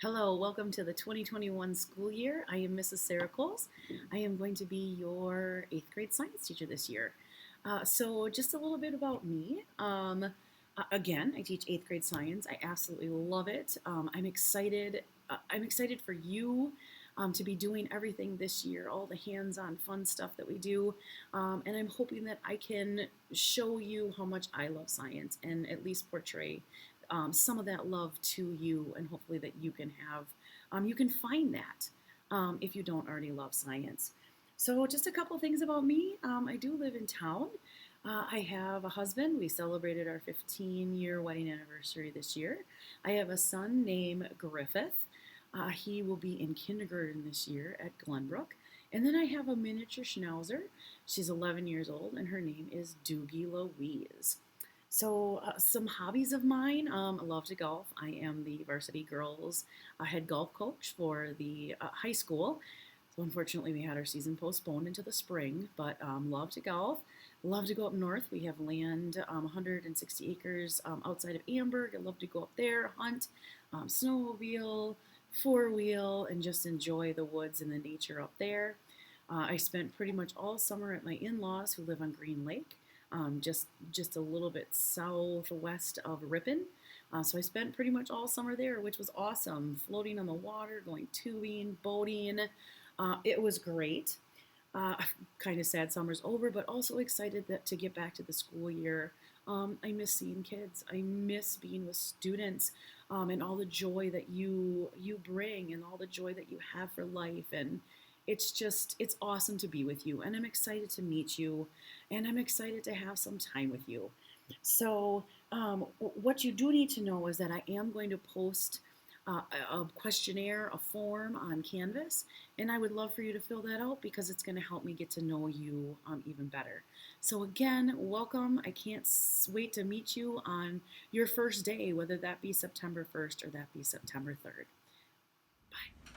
Hello, welcome to the 2021 school year. I am Mrs. Sarah Coles. I am going to be your 8th grade science teacher this year. So just a little bit about me. Again, I teach 8th grade science. I absolutely love it. I'm excited. I'm excited for you to be doing everything this year, all the hands-on fun stuff that we do. And I'm hoping that I can show you how much I love science and at least portray some of that love to you, and hopefully that you can find that if you don't already love science. So, just a couple things about me. I do live in town. I have a husband. We celebrated our 15-year wedding anniversary this year. I have a son named Griffith. He will be in kindergarten this year at Glenbrook. And then I have a miniature schnauzer. She's 11 years old, and her name is Doogie Louise. So, some hobbies of mine. I love to golf. I am the varsity girls head golf coach for the high school. So, unfortunately, we had our season postponed into the spring, but love to golf. Love to go up north. We have land, 160 acres outside of Amberg. I love to go up there, hunt, snowmobile, four wheel, and just enjoy the woods and the nature up there. I spent pretty much all summer at my in-laws who live on Green Lake, just a little bit southwest of Ripon. So I spent pretty much all summer there, which was awesome. Floating on the water, going tubing, boating. It was great. Uh, kind of sad summer's over, but also excited to get back to the school year. I miss seeing kids. I miss being with students, and all the joy that you bring, and all the joy that you have for life. And it's awesome to be with you. And I'm excited to meet you, and I'm excited to have some time with you. So, what you do need to know is that I am going to post a questionnaire, a form on Canvas, and I would love for you to fill that out because it's going to help me get to know you even better. So, again, welcome. I can't wait to meet you on your first day, whether that be September 1st or that be September 3rd. Bye.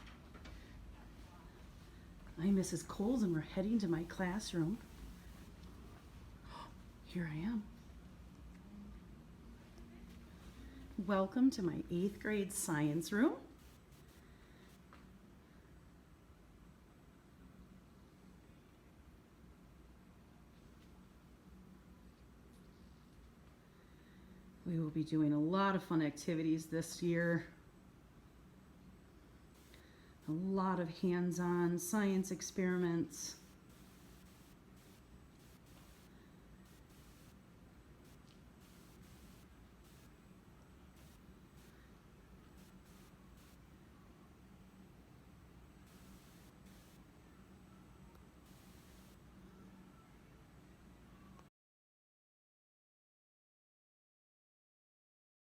I'm Mrs. Coles, and we're heading to my classroom. Here I am. Welcome to my 8th grade science room. We will be doing a lot of fun activities this year. A lot of hands-on science experiments.